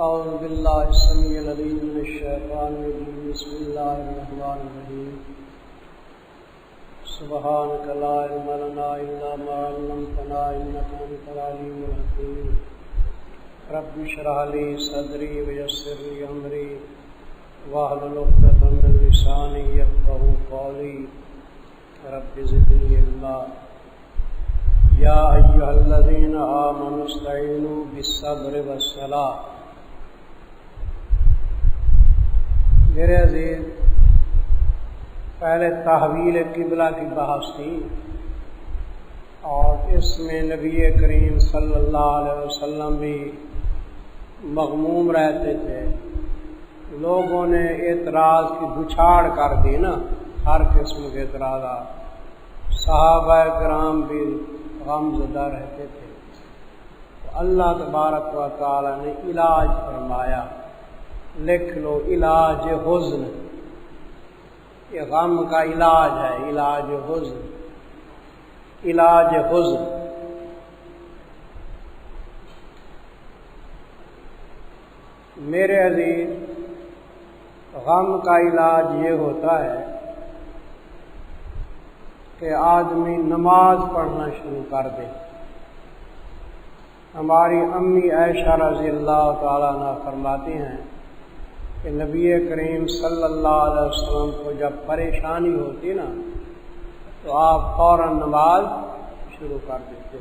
اعوذ باللہ السمیع العلیم من الشیطان الرجیم بسم اللہ الرحمن الرحیم سبحانک لا علم لنا الا ما علمتنا انک انت العلیم الحکیم رب اشرح لی صدری ویسر لی امری واحلل عقدۃ من لسانی یفقہوا قولی رب زدنی علما یا ایھا الذین آمنوا استعینوا بالصبر والصلاۃ۔ میرے عزیز، پہلے تحویل قبلہ کی بحث تھی اور اس میں نبی کریم صلی اللہ علیہ وسلم بھی مغموم رہتے تھے۔ لوگوں نے اعتراض کی بچھاڑ کر دی نا، ہر قسم کے اعتراضات، صحابہ کرام بھی غم زدہ رہتے تھے۔ تو اللہ تبارک و تعالی نے علاج فرمایا، لکھ لو علاج حزن، یہ غم کا علاج ہے، علاج حزن، علاج حزن۔ میرے عزیز، غم کا علاج یہ ہوتا ہے کہ آدمی نماز پڑھنا شروع کر دے۔ ہماری امی عائشہ رضی اللہ تعالیٰ عنہ فرماتی ہیں کہ نبی کریم صلی اللہ علیہ وسلم کو جب پریشانی ہوتی نا تو آپ فوراً نماز شروع کر دیتے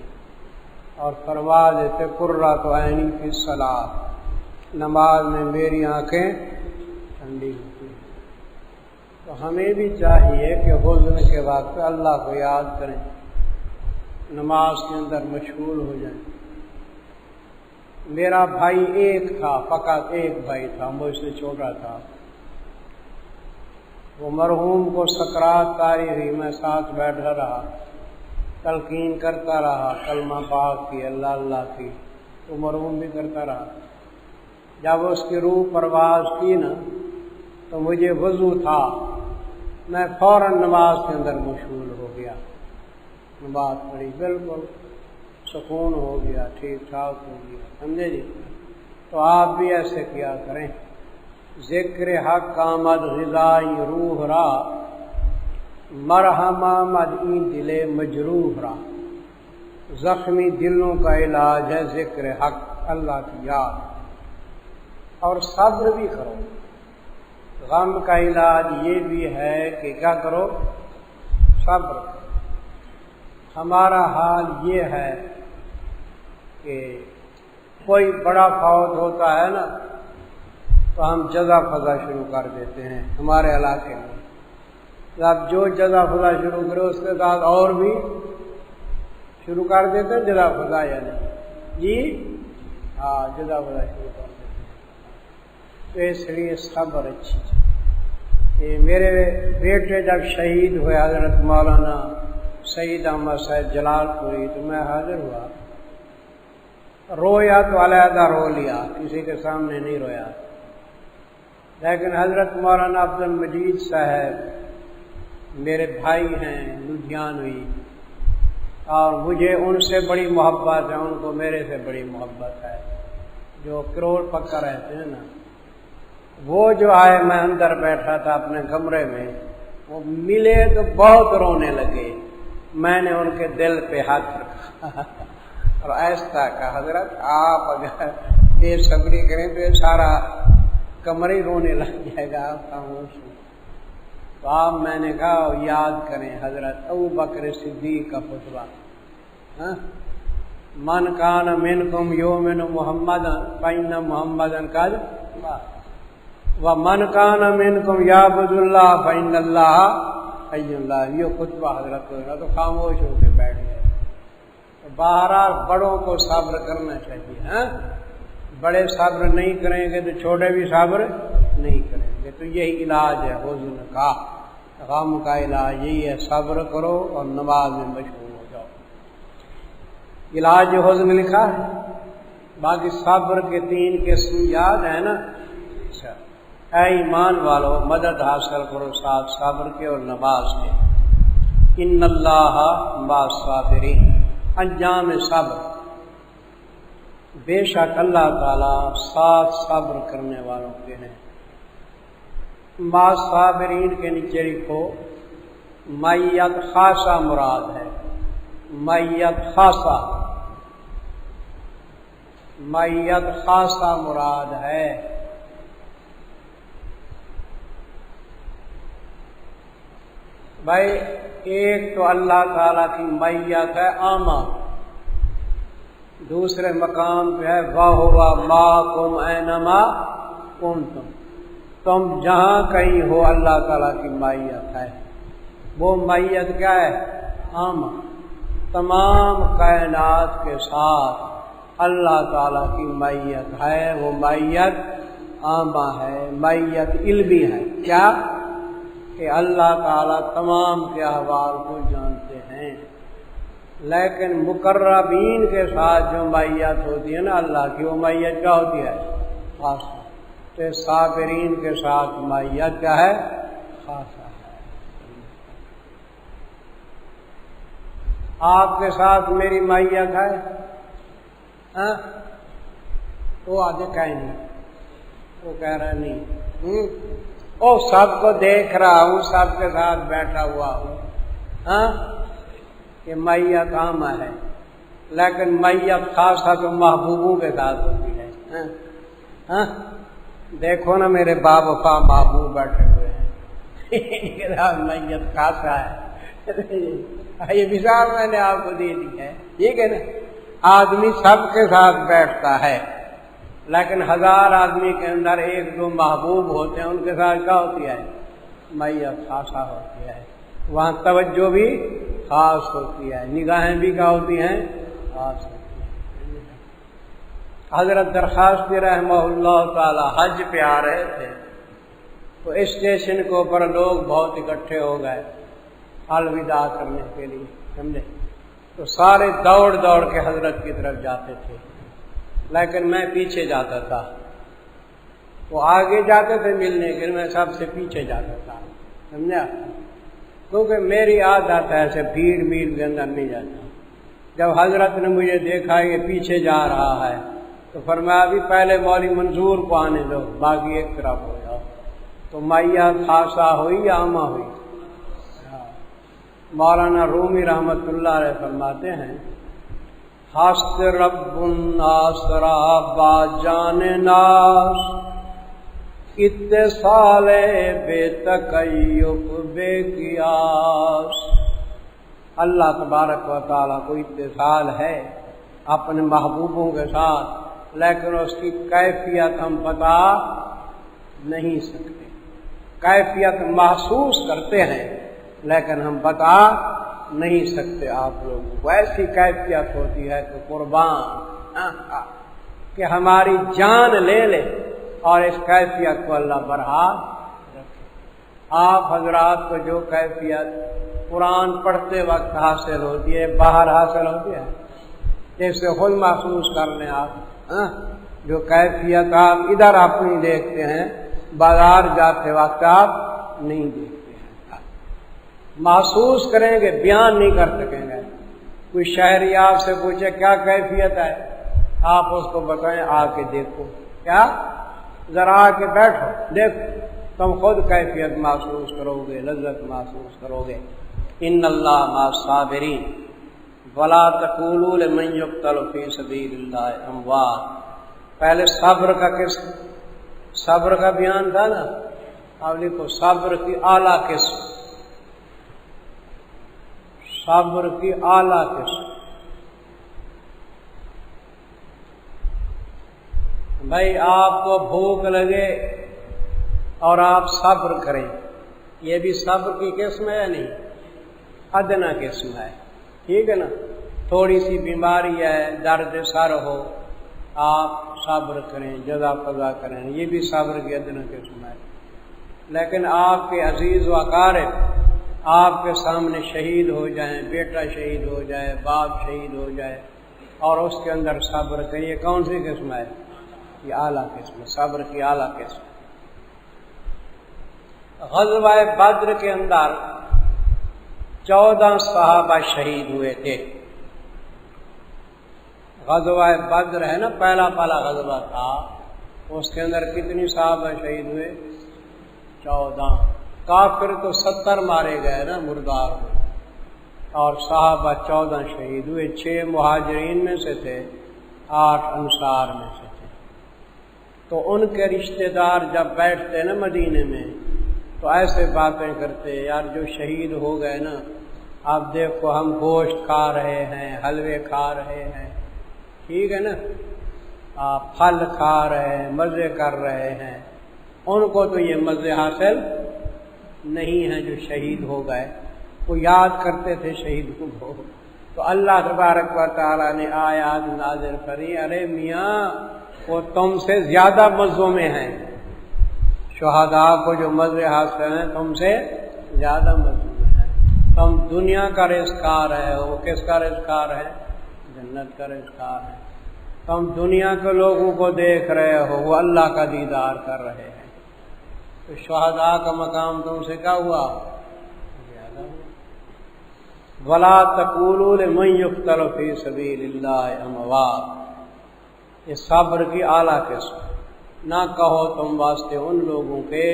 اور فرما دیتے قرۃ عینی فی الصلاۃ، نماز میں میری آنکھیں ٹھنڈی ہوتی ہیں۔ تو ہمیں بھی چاہیے کہ حزن کے وقت اللہ کو یاد کریں، نماز کے اندر مشغول ہو جائیں۔ میرا بھائی ایک تھا، فقط ایک بھائی تھا، مجھ سے چھوٹا تھا۔ وہ مرحوم کو سکرات طاری ہوئی، میں ساتھ بیٹھا رہا، تلقین کرتا رہا، کلمہ پاک کی، اللہ اللہ کی، تو مرحوم بھی کرتا رہا۔ جب اس کی روح پرواز کی نا تو مجھے وضو تھا، میں فوراً نماز کے اندر مشغول ہو گیا، نماز پڑھی، بالکل سکون ہو گیا، ٹھیک ٹھاک ہو گیا، سمجھے جی؟ تو آپ بھی ایسے کیا کریں۔ ذکر حق آمد غذائی روح را، مرہم آمد این دل مجروح را۔ زخمی دلوں کا علاج ہے ذکر حق، اللہ کی یاد، اور صبر بھی کرو۔ غم کا علاج یہ بھی ہے کہ کیا کرو؟ صبر۔ ہمارا حال یہ ہے کہ کوئی بڑا فوت ہوتا ہے نا تو ہم جزا فضا شروع کر دیتے ہیں ہمارے علاقے میں۔ اب جو جزا فضا شروع کرے اس کے ساتھ اور بھی شروع کر دیتے ہیں جزا فضا، یعنی جی ہاں جزا فضا شروع کر دیتے ہیں۔ تو اس لیے صبر اچھی چیز۔ میرے بیٹے جب شہید ہوئے حضرت مولانا سید احمد صاحب جلال پوری، تو میں حاضر ہوا، رویا تو علیحدہ رو لیا، کسی کے سامنے نہیں رویا، لیکن حضرت مولانا عبد المجید صاحب میرے بھائی ہیں لدھیانوی، اور مجھے ان سے بڑی محبت ہے، ان کو میرے سے بڑی محبت ہے، جو کروڑ پکا رہتے ہیں نا۔ وہ جو آئے، میں اندر بیٹھا تھا اپنے کمرے میں، وہ ملے تو بہت رونے لگے۔ میں نے ان کے دل پہ ہاتھ رکھا اور ایسا کہا، حضرت آپ اگر بے صبری کریں تو یہ سارا کمرہ ہی رونے لگ جائے گا، آپ خاموش ہوں۔ تو آپ میں نے کہا یاد کریں حضرت ابو بکر صدیق کا فتویٰ، من کان منکم یؤمن محمدا فإن محمدا قد مات ومن کان منکم یعبد اللہ فإن اللہ حی لا۔ یہ خطبہ حضرت کو تو خاموش ہو کے بیٹھ گئے۔ بہرحال بڑوں کو صبر کرنا چاہیے، ہاں؟ بڑے صبر نہیں کریں گے تو چھوٹے بھی صبر نہیں کریں گے۔ تو یہی علاج ہے حزن کا، غم کا علاج یہی ہے، صبر کرو اور نماز میں مشغول ہو جاؤ۔ علاج حزن لکھا ہے، باقی صبر کے 3 قسم یاد ہے نا؟ اچھا، اے ایمان والو مدد حاصل کرو ساتھ صبر کے اور نماز کے۔ ان اللہ مع الصابرین، انجام صبر۔ بے شک اللہ تعالیٰ ساتھ صبر کرنے والوں کے ہیں۔ ما صابرین کے نیچے لکھو میت خاصہ مراد ہے، میت خاصہ، میت خاصہ مراد ہے۔ بھائی ایک تو اللہ تعالیٰ کی میت ہے عامہ، دوسرے مقام پہ ہے وَهُوَ مَعَكُمْ أَيْنَمَا كُنتُمْ، تم جہاں کہیں ہو اللہ تعالیٰ کی میت ہے۔ وہ میت کیا ہے؟ عامہ، تمام کائنات کے ساتھ اللہ تعالیٰ کی میت ہے۔ وہ میت عامہ ہے، میت علمی ہے، کیا کہ اللہ تعالیٰ تمام کے احوال کو جانتے ہیں۔ لیکن مقربین کے ساتھ جو میت ہوتی ہے نا اللہ کی، وہ میت کیا ہوتی ہے؟ خاصہ۔ تو صابرین کے ساتھ میت کیا ہے؟ خاصہ ہے۔ آپ کے ساتھ میری میت ہے؟ ہاں؟ وہ آدھے کہیں نہیں، وہ کہہ رہا نہیں، او سب کو دیکھ رہا ہوں، سب کے ساتھ بیٹھا ہوا ہوں، ہاں کہ میت عامہ ہے، لیکن میت خاصہ تو محبوبوں کے ساتھ ہوتی ہے۔ ہاں دیکھو نا میرے با وفا محبوب بیٹھے ہوئے ہیں، میت خاصہ ہے۔ یہ مثال میں نے آپ کو دے دی ہے، ٹھیک ہے نا۔ آدمی سب کے ساتھ بیٹھتا ہے، لیکن 1000 آدمی کے اندر 1-2 محبوب ہوتے ہیں، ان کے ساتھ کیا ہوتی ہے؟ میت خاصہ ہوتی ہے۔ وہاں توجہ بھی خاص ہوتی ہے، نگاہیں بھی کیا ہوتی ہیں؟ خاص ہوتی ہیں۔ حضرت درخواست رحمہ اللہ تعالی حج پہ آ رہے تھے تو اسٹیشن کے اوپر لوگ بہت اکٹھے ہو گئے الوداع کرنے کے لیے، سمجھے؟ تو سارے دوڑ دوڑ کے حضرت کی طرف جاتے تھے، لیکن میں پیچھے جاتا تھا۔ وہ آگے جاتے تھے ملنے کے لیے، میں سب سے پیچھے جاتا تھا، سمجھا؟ کیونکہ میری عادت ہے ایسے بھیڑ کے اندر نہیں جاتا۔ جب حضرت نے مجھے دیکھا یہ پیچھے جا رہا ہے تو فرمایا ابھی پہلے مولوی منظور کو آنے دو، باقی ایک طرف ہو جاؤ۔ تو میت خاصہ ہوئی یا عامہ ہوئی؟ مولانا رومی رحمت اللہ علیہ فرماتے ہیں خاص رب الناس را با جان ناس اتصال بے تکیف بے قیاس۔ اللہ تبارک و تعالیٰ کو اتصال ہے اپنے محبوبوں کے ساتھ، لیکن اس کی کیفیت ہم بتا نہیں سکتے۔ کیفیت محسوس کرتے ہیں لیکن ہم بتا نہیں سکتے آپ لوگوں کو۔ ایسی کیفیت ہوتی ہے کہ قربان کہ ہماری جان لے لے، اور اس کیفیت کو اللہ برحال رکھے۔ آپ حضرات کو جو کیفیت قرآن پڑھتے وقت حاصل ہوتی ہے باہر حاصل ہوتی ہے، جیسے خود محسوس کر لیں آپ، جو کیفیت آپ ادھر اپنی دیکھتے ہیں بازار جاتے وقت آپ نہیں دیکھتے ہیں، محسوس کریں گے، بیان نہیں کر سکیں گے۔ کوئی شہری آپ سے پوچھے کیا کیفیت ہے، آپ اس کو بتائیں آ کے دیکھو، کیا ذرا آ کے بیٹھو دیکھو، تم خود کیفیت محسوس کرو گے، لذت محسوس کرو گے۔ ان اللہ مع الصابرین ولا تقولوا لمن یقتل فی سبیل اللہ اموات۔ پہلے صبر کا صبر کا بیان تھا نا، اب لکھو صبر کی اعلیٰ قسم، صبر کی اعلیٰ قسم۔ بھائی آپ کو بھوک لگے اور آپ صبر کریں، یہ بھی صبر کی قسم ہے یا نہیں؟ ادنا قسم ہے، ٹھیک ہے نا۔ تھوڑی سی بیماری ہے، درد سر ہو، آپ صبر کریں، جزا قضا کریں، یہ بھی صبر کی ادنا قسم ہے۔ لیکن آپ کے عزیز و اقارب آپ کے سامنے شہید ہو جائیں، بیٹا شہید ہو جائے، باپ شہید ہو جائے، اور اس کے اندر صبر کریں، یہ کون سی قسم ہے؟ یہ اعلیٰ قسم، صبر کی اعلیٰ قسم۔ غزوہ بدر کے اندر 14 صحابہ شہید ہوئے تھے۔ غزوہ بدر ہے نا، پہلا غزوہ تھا، اس کے اندر کتنی صحابہ شہید ہوئے؟ 14۔ کافر تو 70 مارے گئے نا مردار میں، اور صحابہ 14 شہید ہوئے۔ 6 مہاجرین میں سے تھے، 8 انصار میں سے تھے۔ تو ان کے رشتہ دار جب بیٹھتے نا مدینے میں تو ایسے باتیں کرتے، یار جو شہید ہو گئے نا، آپ دیکھو ہم گوشت کھا رہے ہیں، حلوے کھا رہے ہیں، ٹھیک ہے نا، آپ پھل کھا رہے ہیں، مزے کر رہے ہیں، ان کو تو یہ مزے حاصل نہیں ہیں جو شہید ہو گئے۔ وہ یاد کرتے تھے شہیدوں کو، تو اللہ تبارک و تعالیٰ نے آیات نازل کری، ارے میاں وہ تم سے زیادہ مزوں میں ہیں، شہداء کو جو مزے حاصل ہیں تم سے زیادہ مزوں میں ہیں۔ تم دنیا کا رزقار ہے، وہ کس کا رزقار ہے؟ جنت کا رزقار ہے۔ تم دنیا کے لوگوں کو دیکھ رہے ہو، وہ اللہ کا دیدار کر رہے ہیں، تو شہداء کا مقام تم سے کیا ہوا؟ زیادہ ہوا۔ وَلَا تَقُولُوا لِمَن يُقْتَلُ فِي سَبِيلِ اللَّهِ أَمْوَاتٌ، یہ صبر کی اعلیٰ قسم۔ نہ کہو تم واسطے ان لوگوں کے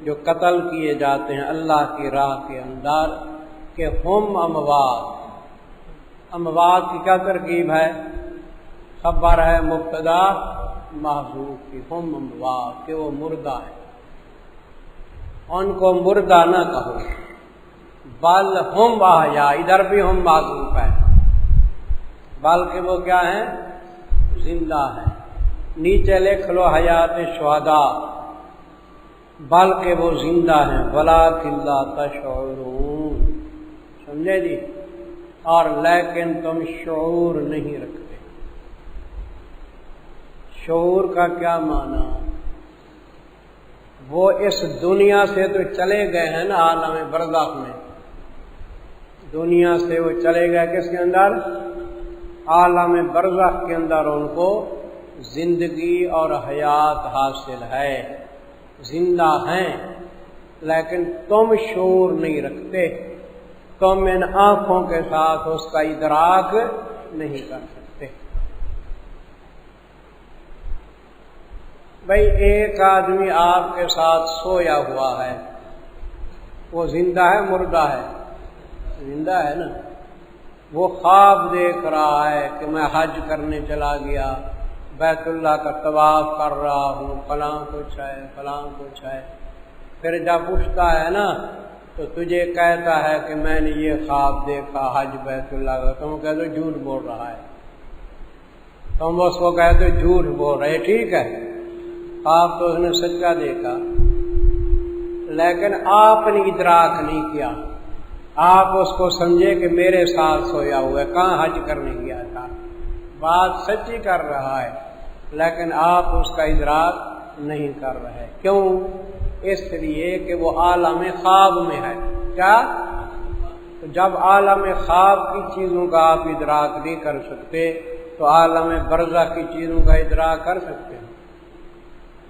جو قتل کیے جاتے ہیں اللہ کی راہ کے اندر کہ ہم اموات۔ اموات کی کیا ترکیب ہے؟ خبر ہے مبتدا محذوف کی، ہم اموات، کہ وہ مردہ ہے، ان کو مردہ نہ کہو، بل ہم احیا، ادھر بھی ہم محذوف ہے، بلکہ وہ کیا ہیں؟ زندہ ہیں۔ نیچے لکھ لو حیات شہداء، بلکہ وہ زندہ ہیں، ولکن لا تشعرون، سمجھے جی؟ اور لیکن تم شعور نہیں رکھتے۔ شعور کا کیا معنی؟ وہ اس دنیا سے تو چلے گئے ہیں نا عالم برزخ میں، دنیا سے وہ چلے گئے کس کے اندر؟ عالم برزخ کے اندر ان کو زندگی اور حیات حاصل ہے، زندہ ہیں، لیکن تم شعور نہیں رکھتے، تم ان آنکھوں کے ساتھ اس کا ادراک نہیں کر سکتے۔ بھئی ایک آدمی آپ کے ساتھ سویا ہوا ہے، وہ زندہ ہے مردہ ہے؟ زندہ ہے نا۔ وہ خواب دیکھ رہا ہے کہ میں حج کرنے چلا گیا، بیت اللہ کا طواف کر رہا ہوں، فلاں کچھ ہے فلاں کچھ ہے، پھر جب اٹھتا ہے نا تو تجھے کہتا ہے کہ میں نے یہ خواب دیکھا حج بیت اللہ کا، تم کہتے ہو جھوٹ بول رہا ہے، تم اس کو کہتے ہو جھوٹ بول رہے، ٹھیک ہے، خواب تو اس نے سچا دیکھا، لیکن آپ نے ادراک نہیں کیا، آپ اس کو سمجھے کہ میرے ساتھ سویا ہوا ہے، کہاں حج کرنے گیا تھا، بات سچی کر رہا ہے، لیکن آپ اس کا ادراک نہیں کر رہے۔ کیوں؟ اس لیے کہ وہ عالم خواب میں ہے۔ کیا؟ تو جب عالم خواب کی چیزوں کا آپ ادراک نہیں کر سکتے تو عالم برزخ کی چیزوں کا ادراک کر سکتے ہیں؟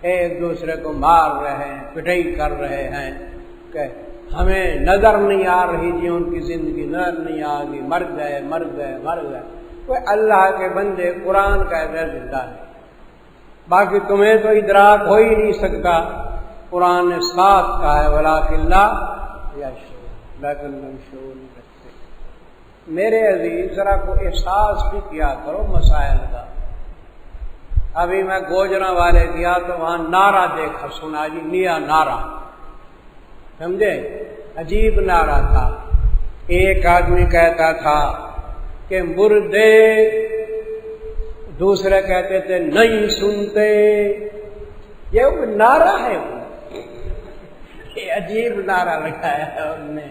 ایک دوسرے کو مار رہے ہیں، پٹائی کر رہے ہیں کہ ہمیں نظر نہیں آ رہی جی ان کی زندگی، نظر نہیں آ گئی، مر گئے مر گئے مر گئے۔ کوئی اللہ کے بندے قرآن کا زندہ ہے، باقی تمہیں تو ادراک ہو ہی نہیں سکتا۔ قرآن نے صاف کہا ہے ولکن لا یشعرون، لیکن تم شعور نہیں رکھتے۔ میرے عزیز ذرا کو احساس بھی کیا کرو مسائل کا۔ ابھی میں گوجرا والے گیا تو وہاں نعرہ دیکھا، سنا جی، نیا نعرہ، سمجھے؟ عجیب نعرہ تھا۔ ایک آدمی کہتا تھا کہ مردے، دوسرے کہتے تھے نہیں سنتے۔ یہ وہ نعرہ ہے، یہ عجیب نعرہ لگایا ہے انہوں نے۔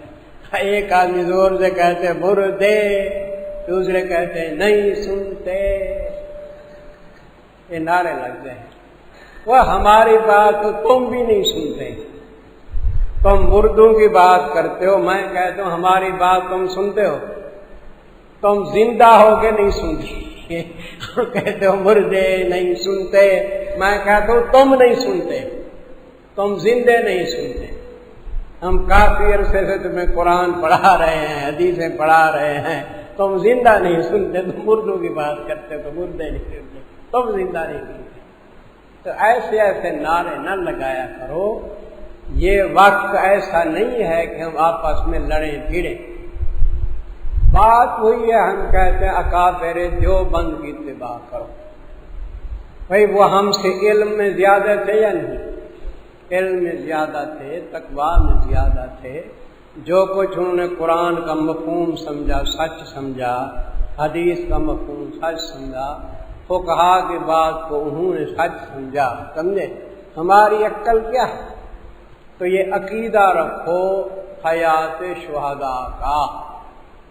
ایک آدمی زور سے کہتے مردے، دوسرے کہتے نہیں سنتے، یہ نعرے لگتے ہیں۔ وہ ہماری بات تو تم بھی نہیں سنتے، تم مردوں کی بات کرتے ہو، میں کہتا ہوں ہماری بات تم سنتے ہو، تم زندہ ہو کے نہیں سنتے، کہتے ہو مردے نہیں سنتے، میں کہتا ہوں تم نہیں سنتے، تم زندے نہیں سنتے۔ ہم کافی عرصے سے تمہیں قرآن پڑھا رہے ہیں، حدیثیں پڑھا رہے ہیں، تم زندہ نہیں سنتے، تم مردوں کی بات کرتے تو مردے نہیں سنتے، تم زندہ نہیں سنتے۔ تو ایسے ایسے نعرے نہ لگایا کرو، یہ وقت ایسا نہیں ہے کہ ہم آپس میں لڑیں بھیڑیں۔ بات ہوئی ہے، ہم کہتے ہیں اکابر دیوبند کی اتباع کرو۔ بھائی وہ ہم سے علم میں زیادہ تھے یا نہیں؟ علم میں زیادہ تھے، تقویٰ میں زیادہ تھے۔ جو کچھ انہوں نے قرآن کا مفہوم سمجھا، سچ سمجھا، حدیث کا مفہوم سچ سمجھا، فقہا کی بات کو انہوں نے سچ سمجھا، سمجھے؟ ہماری عقل کیا ہے؟ تو یہ عقیدہ رکھو حیات شہداء کا،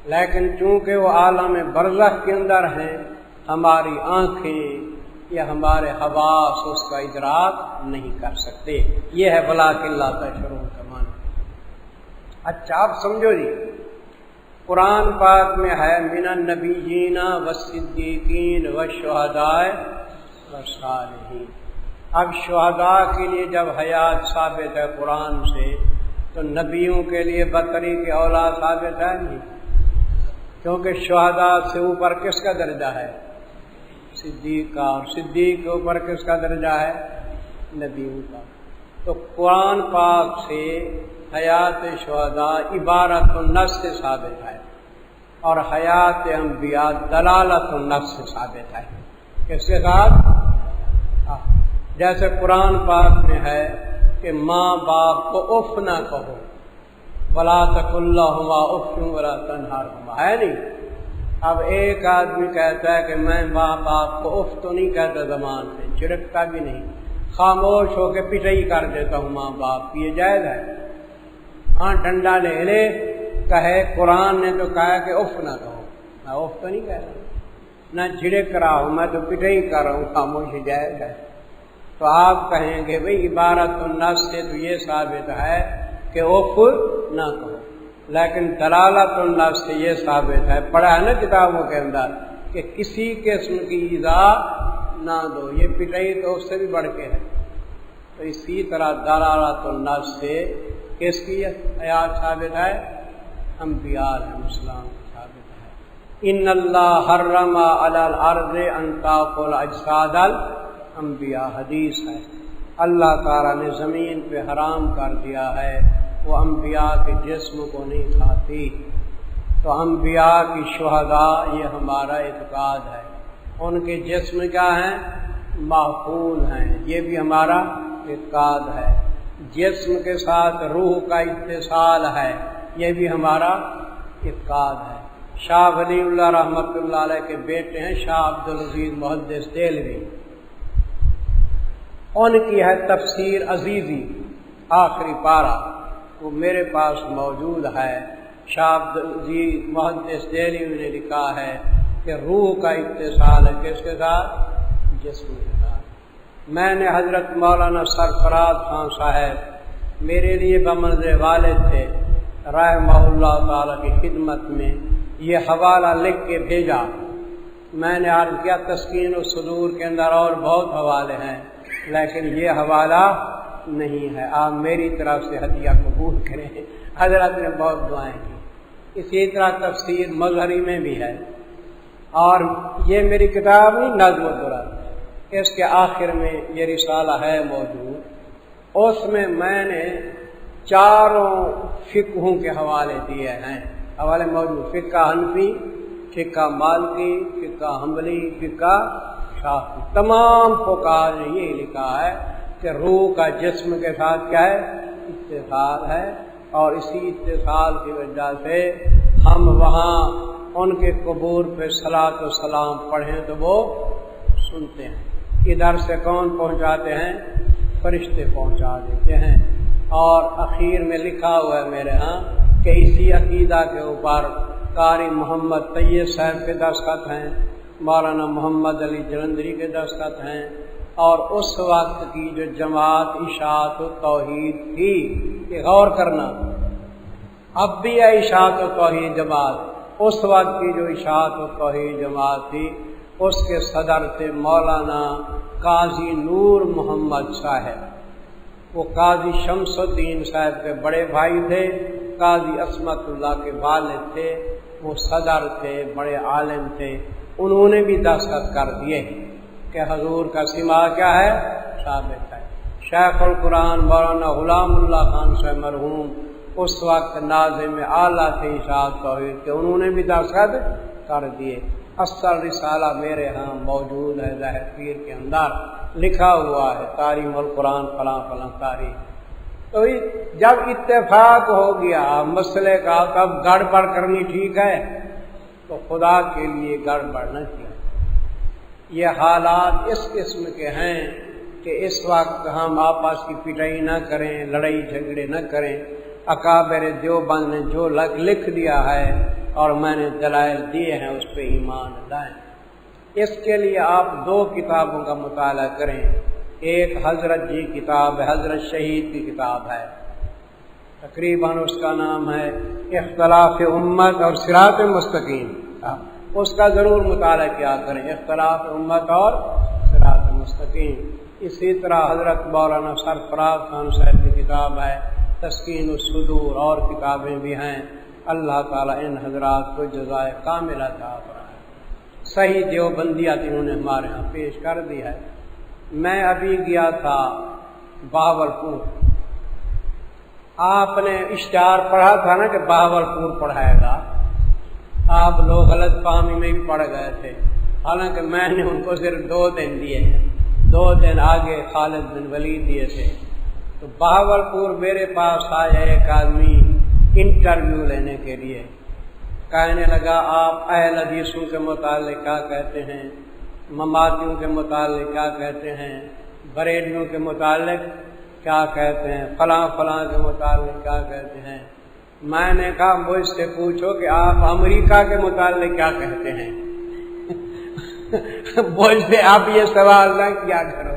لیکن چونکہ وہ عالم برزخ کے اندر ہیں، ہماری آنکھیں یا ہمارے حواس اس کا ادراک نہیں کر سکتے۔ یہ ہے ولاکن لا تشعرون کا معنی۔ اچھا آپ سمجھو جی، قرآن پاک میں ہے من النبیین والصدیقین والشہداء والصالحین۔ اب شہداء کے لیے جب حیات ثابت ہے قرآن سے، تو نبیوں کے لیے بکری کی اولاد ثابت ہے نہیں، کیونکہ شہداء سے اوپر کس کا درجہ ہے؟ صدیق کا، اور صدیق کے اوپر کس کا درجہ ہے؟ نبیوں کا۔ تو قرآن پاک سے حیات شہداء عبارت النص سے ثابت ہے، اور حیات انبیاء دلالت النص سے ثابت ہے۔ کس کے ساتھ؟ جیسے قرآن پاک میں ہے کہ ماں باپ کو اف نہ کہو، ولا تقل لہما اف ولا تنہرہما، ہے نہیں؟ اب ایک آدمی کہتا ہے کہ میں ماں باپ کو اف تو نہیں کہتا زبان سے، چھڑکتا بھی نہیں، خاموش ہو کے پٹائی کر دیتا ہوں ماں باپ کی، یہ جائز ہے؟ ہاں ڈنڈا لے لے کہے، قرآن نے تو کہا کہ اف نہ کہو، میں اف تو نہیں کہہ رہا، نہ جھڑک رہا ہوں، میں تو پٹائی کر رہا ہوں، خاموشی جائز ہے۔ تو آپ کہیں گے بھئی عبارت النص سے تو یہ ثابت ہے کہ اف نہ کہو، لیکن دلالت النص سے یہ ثابت ہے، پڑھا ہے نا کتابوں کے اندر، کہ کسی قسم کی ایذا نہ دو، یہ پٹائی تو اس سے بھی بڑھ کے ہے۔ تو اسی طرح دلالت النص سے کس کی حیات ثابت ہے؟ انبیاء علیہ السلام کی ثابت ہے۔ ان اللہ حرم علی الارض ان تاکل اجساد الانبیاء، حدیث ہے، اللہ تعالیٰ نے زمین پہ حرام کر دیا ہے وہ انبیاء کے جسم کو نہیں کھاتی۔ تو انبیاء کی شہداء یہ ہمارا اعتقاد ہے، ان کے جسم کیا ہیں؟ محفوظ ہیں، یہ بھی ہمارا اعتقاد ہے۔ جسم کے ساتھ روح کا اتصال ہے، یہ بھی ہمارا اعتقاد ہے۔ شاہ ولی اللہ رحمۃ اللہ علیہ کے بیٹے ہیں شاہ عبدالعزیز محدث دہلوی، ان کی ہے تفسیر عزیزی آخری پارہ، وہ میرے پاس موجود ہے۔ شاہ عبدالعزیز محدث دہلوی نے لکھا ہے کہ روح کا اتصال ہے کس کے ساتھ؟ جسم کے ساتھ۔ میں نے حضرت مولانا سرفراز خان صاحب میرے لیے بمنزل والد تھے رحمہ اللہ تعالیٰ کی خدمت میں، یہ حوالہ لکھ کے بھیجا۔ میں نے عرض کیا تسکین الصدور کے اندر اور بہت حوالے ہیں، لیکن یہ حوالہ نہیں ہے، آپ میری طرف سے ہدیہ قبول کریں۔ حضرت نے بہت دعائیں کی۔ اسی طرح تفسیر مظہری میں بھی ہے، اور یہ میری کتاب نہیں نظم و درر، اس کے آخر میں یہ رسالہ ہے موجود، اس میں میں نے چاروں فقہوں کے حوالے دیے ہیں، حوالے موجود، فقہ حنفی، فقہ مالکی، فقہ حنبلی، فقہ شافعی، تمام فقہا نے یہ لکھا ہے کہ روح کا جسم کے ساتھ کیا ہے؟ اتصال ہے، اور اسی اتصال کی وجہ سے ہم وہاں ان کے قبور پہ صلاۃ و سلام پڑھیں تو وہ سنتے ہیں۔ ادھر سے کون پہنچاتے ہیں؟ فرشتے پہنچا دیتے ہیں۔ اور اخیر میں لکھا ہوا ہے میرے ہاں کہ اسی عقیدہ کے اوپر قاری محمد طیب صاحب کے دستخط ہیں، مولانا محمد علی جلندری کے دستخط ہیں، اور اس وقت کی جو جماعت اشاعت و توحید تھی، کہ غور کرنا اب بھی ہے اشاعت و توحید جماعت، اس وقت کی جو اشاعت و توحید جماعت تھی اس کے صدر تھے مولانا قاضی نور محمد صاحب، وہ قاضی شمس الدین صاحب کے بڑے بھائی تھے، قاضی عصمت اللہ کے والد تھے، وہ صدر تھے، بڑے عالم تھے، انہوں نے بھی دستخط کر دیے کہ حضور کا سما کیا ہے، ثابت ہے۔ شیخ القرآن مولانا غلام اللہ خان سے مرحوم اس وقت ناظم اعلیٰ تھے اشاعت توحید کے، انہوں نے بھی دستخط کر دیے۔ اصل رسالہ میرے ہاں موجود ہے ظاہر پیر کے اندر، لکھا ہوا ہے تاریم القرآن فلاں فلاں تاریخ۔ تو جب اتفاق ہو گیا مسئلے کا، تب گڑبڑ کرنی ٹھیک ہے؟ تو خدا کے لیے گڑبڑ نہ کیا۔ یہ حالات اس قسم کے ہیں کہ اس وقت ہم آپس کی پٹائی نہ کریں، لڑائی جھگڑے نہ کریں۔ اکابر دیوبند نے جو لکھ دیا ہے اور میں نے دلائل دیے ہیں اس پہ ایمان لائیں۔ اس کے لیے آپ دو کتابوں کا مطالعہ کریں۔ ایک حضرت جی کتاب ہے، حضرت شہید کی کتاب ہے، تقریباً اس کا نام ہے اختلاف امت اور صراط مستقیم، اس کا ضرور مطالعہ کیا کریں، اختلاف امت اور صراط مستقیم۔ اسی طرح حضرت مولانا سرفراز خان صاحب کی کتاب ہے تسکین الصدور، اور کتابیں بھی ہیں۔ اللہ تعالیٰ ان حضرات کو جزائے کاملہ عطا فرمائے۔ صحیح دیوبندیات انہوں نے ہمارے ہاں پیش کر دی ہے۔ میں ابھی گیا تھا بہاولپور، آپ نے اشتہار پڑھا تھا نا کہ بہاولپور پڑھائے گا، آپ لوگ غلط فہمی میں بھی پڑ گئے تھے، حالانکہ میں نے ان کو صرف 2 دن دیے ہیں، 2 دن آگے خالد بن ولید دیے تھے۔ تو بہاولپور میرے پاس آیا ایک آدمی انٹرویو لینے کے لیے، کہنے لگا آپ اہل حدیثوں کے متعلق کیا کہتے ہیں، مماتیوں کے متعلق کیا کہتے ہیں، بریلیوں کے متعلق کیا کہتے ہیں، فلاں فلاں کے متعلق کیا کہتے ہیں۔ میں نے کہا مجھ سے پوچھو کہ آپ امریکہ کے متعلق کیا کہتے ہیں۔ مجھ سے آپ یہ سوال نہ کیا کرو،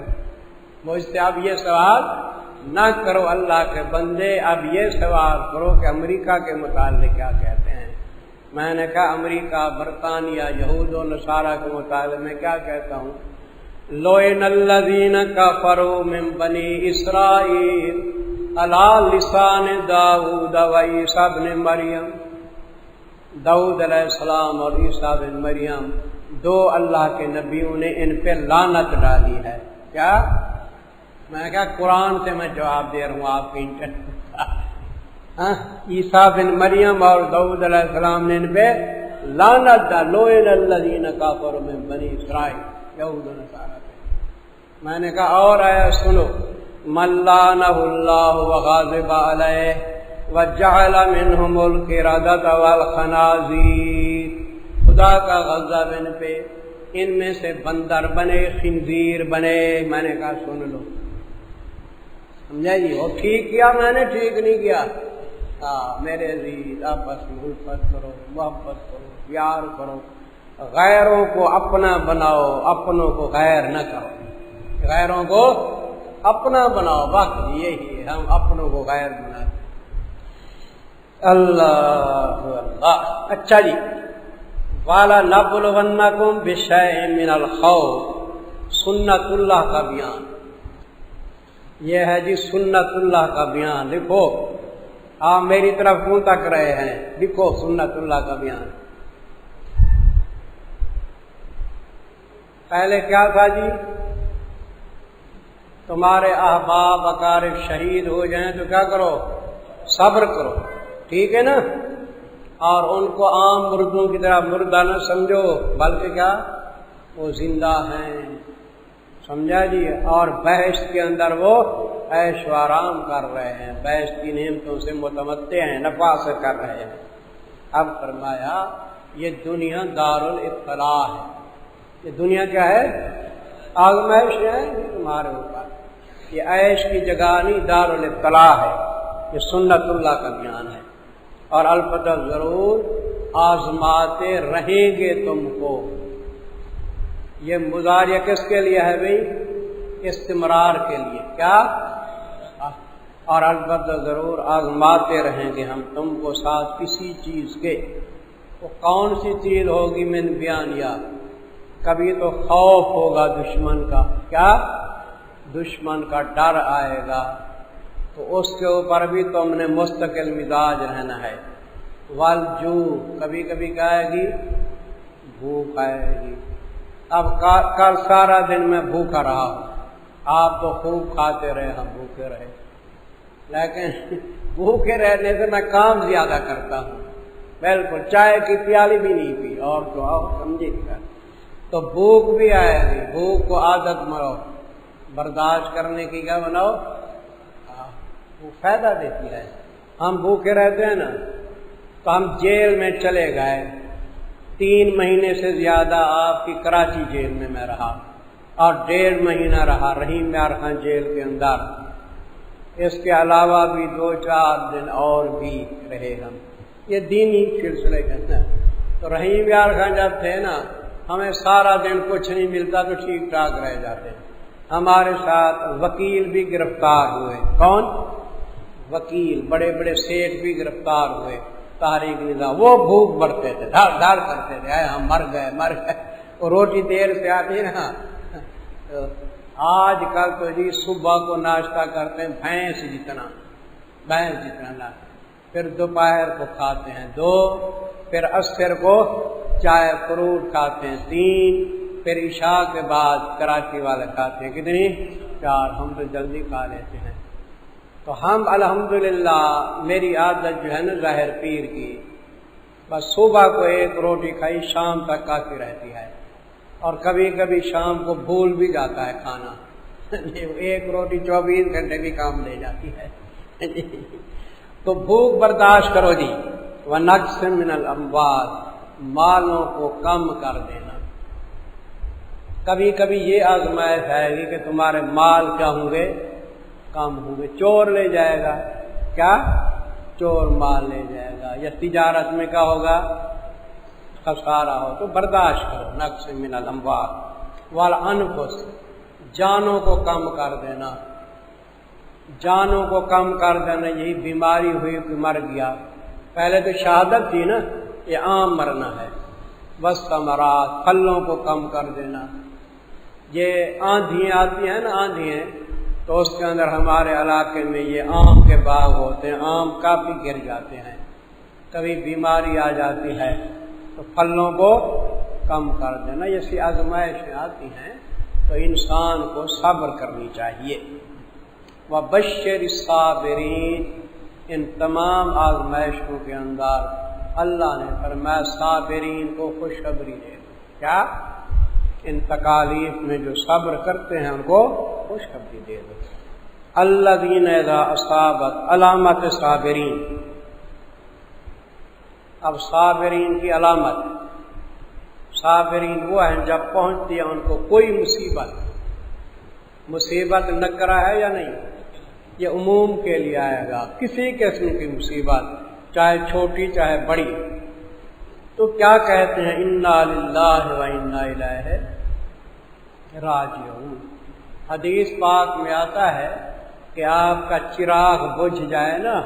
مجھ سے آپ یہ سوال نہ کرو، اللہ کے بندے اب یہ سوال کرو کہ امریکہ کے متعلق کیا کہتے ہیں۔ میں نے کہا امریکہ، برطانیہ، یہود و نصارہ کے متعلق میں کیا کہتا ہوں، لوئن الذین کفروا من بنی اسرائیل علی لسان داؤد و عیسیٰ ابن مریم، داؤد علیہ السلام اور عیسیٰ بن مریم 2 اللہ کے نبیوں نے ان پہ لعنت ڈالی ہے۔ کیا؟ میں نے کہا قرآن سے میں جواب دے رہا ہوں آپ کے انٹرویو کا۔ عیسیٰ بن مریم اور داؤد علیہ السلام نے ان پہ لعنت ڈالی، لوئن الذین کفروا من بنی اسرائیل، یہود و نصارہ پہ۔ میں نے کہا اور آیا سنو، من لعنہ اللہ وغضب علیہ وجعل منہم القردۃ والخنازیر، خدا کا غضب ان پہ، ان میں سے بندر بنے، خنزیر بنے۔ میں نے کہا سن لو، سمجھا جی؟ وہ ٹھیک کیا، میں نے ٹھیک نہیں کیا۔ میرے عزیز آپس میں الفت کرو، محبت کرو، پیار کرو، غیروں کو اپنا بناؤ، اپنوں کو غیر نہ کرو، غیروں کو اپنا بناؤ، بس یہی ہے، ہم اپنوں کو غیر بناتے۔ اللہ اللہ۔ اچھا جی، والا نبلونکم بشیء من الخوف، سنت اللہ کا بیان، یہ ہے جی سنت اللہ کا بیان۔ لکھو، آپ میری طرف کیوں تک رہے ہیں، لکھو سنت اللہ کا بیان۔ پہلے کیا تھا جی، تمہارے احباب اقارب شہید ہو جائیں تو کیا کرو، صبر کرو، ٹھیک ہے نا، اور ان کو عام مردوں کی طرح مردہ نہ سمجھو، بلکہ کیا وہ زندہ ہیں، سمجھا جی، اور بہشت کے اندر وہ عیش و آرام کر رہے ہیں، بہشت کی نعمتوں سے متمتع ہیں، نفع سے کر رہے ہیں۔ اب فرمایا یہ دنیا دارالابتلاء ہے، یہ دنیا کیا ہے، آزمائش ہے تمہارے اوپر، یہ عیش کی جگہ نہیں، دارالابتلاء ہے، یہ سنت اللہ کا بیان ہے۔ اور البتہ ضرور آزماتے رہیں گے تم کو، یہ مضارع کس کے لیے ہے بھائی، استمرار کے لیے، کیا، اور البتہ ضرور آزماتے رہیں گے ہم تم کو ساتھ کسی چیز کے، وہ کون سی چیز ہوگی، من بیانیہ، کبھی تو خوف ہوگا دشمن کا، کیا، دشمن کا ڈر آئے گا، تو اس کے اوپر بھی تم نے مستقل مزاج رہنا ہے۔ والجو، کبھی کبھی کیا آئے گی؟ بھوک آئے گی۔ اب کل سارا دن میں بھوکا رہا ہوں، آپ تو خوب کھاتے رہے، ہم بھوکے رہے، لیکن بھوکے رہنے سے میں کام زیادہ کرتا ہوں، بالکل چائے کی پیالی بھی نہیں پی، اور تو آؤ سمجھے گا۔ تو بھوک بھی آئے گی، بھوک کو عادت مرو، برداشت کرنے کی کیا بناؤ، وہ فائدہ دیتی ہے۔ ہم بھوکے رہتے ہیں نا، تو ہم جیل میں چلے گئے، 3 مہینے سے زیادہ آپ کی کراچی جیل میں میں رہا، اور 1.5 مہینہ رہا رحیم یار خان جیل کے اندر، اس کے علاوہ بھی 2-4 دن اور بھی رہے ہم، یہ دینی سلسلے کے اندر۔ تو رحیم یار خان جب تھے نا، ہمیں سارا دن کچھ نہیں ملتا تو ٹھیک ٹھاک رہ جاتے، ہمارے ساتھ وکیل بھی گرفتار ہوئے، کون؟ وکیل، بڑے بڑے سیٹ بھی گرفتار ہوئے، تحریک نظام، وہ بھوک بڑھتے تھے، دھڑ دھڑ کرتے تھے، ہم مر گئے، وہ روٹی دیر سے آتی نا۔ آج کل تو جی صبح کو ناشتہ کرتے ہیں بھینس جتنا نا، پھر دوپہر کو کھاتے ہیں 2، پھر عصر کو چائے فروٹ کھاتے ہیں 3، پھر عشاء کے بعد کراچی والے کھاتے ہیں کتنی؟ 4، ہم تو جلدی کھا لیتے ہیں۔ تو ہم الحمدللہ، میری عادت جو ہے نا ظاہر پیر کی، بس صبح کو 1 روٹی کھائی، شام تک کافی رہتی ہے، اور کبھی کبھی شام کو بھول بھی جاتا ہے کھانا، 1 روٹی 24 گھنٹے بھی کام لے جاتی ہے۔ تو بھوک برداشت کرو جی۔ وَنَقْصٍ مِّنَ الْأَمْوَالِ، مالوں کو کم کر دینا۔ کبھی کبھی یہ آزمائش آئے گی کہ تمہارے مال کیا ہوں گے؟ کم ہوں گے، چور لے جائے گا، کیا؟ چور مال لے جائے گا، یا تجارت میں کیا ہوگا؟ خسارہ ہو، تو برداشت کرو۔ نقص من الاموال والانفس، جانوں کو کم کر دینا، جانوں کو کم کر دینا، یہی بیماری ہوئی کہ مر گیا، پہلے تو شہادت تھی نا، یہ عام مرنا ہے۔ بس ثمرات، پھلوں کو کم کر دینا، یہ آندھیاں آتی ہیں نا، آندھیاں، تو اس کے اندر ہمارے علاقے میں یہ آم کے باغ ہوتے ہیں، آم کافی گر جاتے ہیں، کبھی بیماری آ جاتی ہے، تو پھلوں کو کم کر دینا۔ یہ سی آزمائشیں آتی ہیں تو انسان کو صبر کرنی چاہیے۔ وَبَشِّرِ الصَّابِرِينَ، ان تمام آزمائشوں کے اندر اللہ نے فرمایا صابرین کو خوشخبری دے دو، کیا؟ ان تکالیف میں جو صبر کرتے ہیں ان کو خوشخبری دے دو۔ الذین اذا اصابت، علامت صابرین، اب صابرین کی علامت، صابرین وہ ہیں جب پہنچتی ہے ان کو کوئی مصیبت، مصیبت نکرہ ہے یا نہیں؟ یہ عموم کے لیے آئے گا، کسی قسم کی مصیبت، چاہے چھوٹی چاہے بڑی، تو کیا کہتے ہیں؟ انا للہ و انا الیہ راجعون۔ حدیث پاک میں آتا ہے کہ آپ کا چراغ بجھ جائے نا،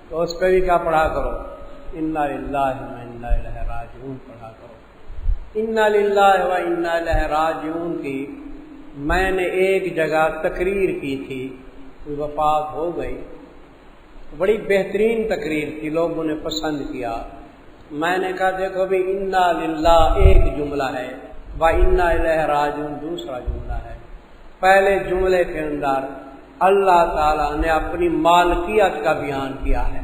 تو اس پہ بھی کیا پڑھا کرو؟ انا للہ و انا الیہ راجعون پڑھا کرو۔ انا للہ و انا الیہ راجعون کی میں نے ایک جگہ تقریر کی تھی، کوئی وفات ہو گئی، بڑی بہترین تقریر تھی، لوگوں نے پسند کیا۔ میں نے کہا دیکھو بھی انا للہ ایک جملہ ہے، و انا الیہ راجعون دوسرا جملہ ہے۔ پہلے جملے کے اندر اللہ تعالیٰ نے اپنی مالکیت کا بیان کیا ہے،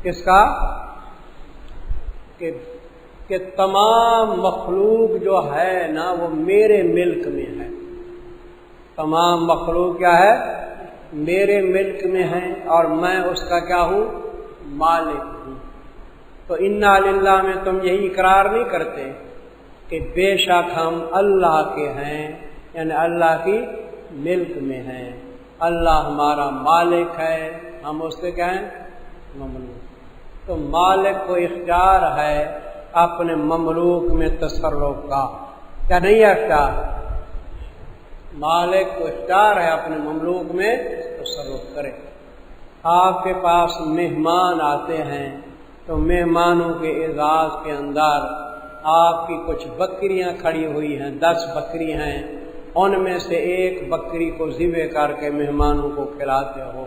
کس کا؟ کہ تمام مخلوق جو ہے نا وہ میرے ملک میں ہے، تمام مخلوق کیا ہے؟ میرے ملک میں ہے، اور میں اس کا کیا ہوں؟ مالک ہوں۔ تو انا للہ میں تم یہی اقرار نہیں کرتے کہ بے شک ہم اللہ کے ہیں، یعنی اللہ کی ملک میں ہیں، اللہ ہمارا مالک ہے، ہم اس سے کیا ہیں؟ مملوک۔ تو مالک کو اختیار ہے اپنے مملوک میں تصرف کا، کیا نہیں ہے اختیار؟ مالک کو اختیار ہے اپنے مملوک میں تصرف کرے۔ آپ کے پاس مہمان آتے ہیں تو مہمانوں کے اعزاز کے اندر آپ کی کچھ بکریاں کھڑی ہوئی ہیں، 10 بکری ہیں، ان میں سے ایک بکری کو ذبح کر کے مہمانوں کو کھلاتے ہو،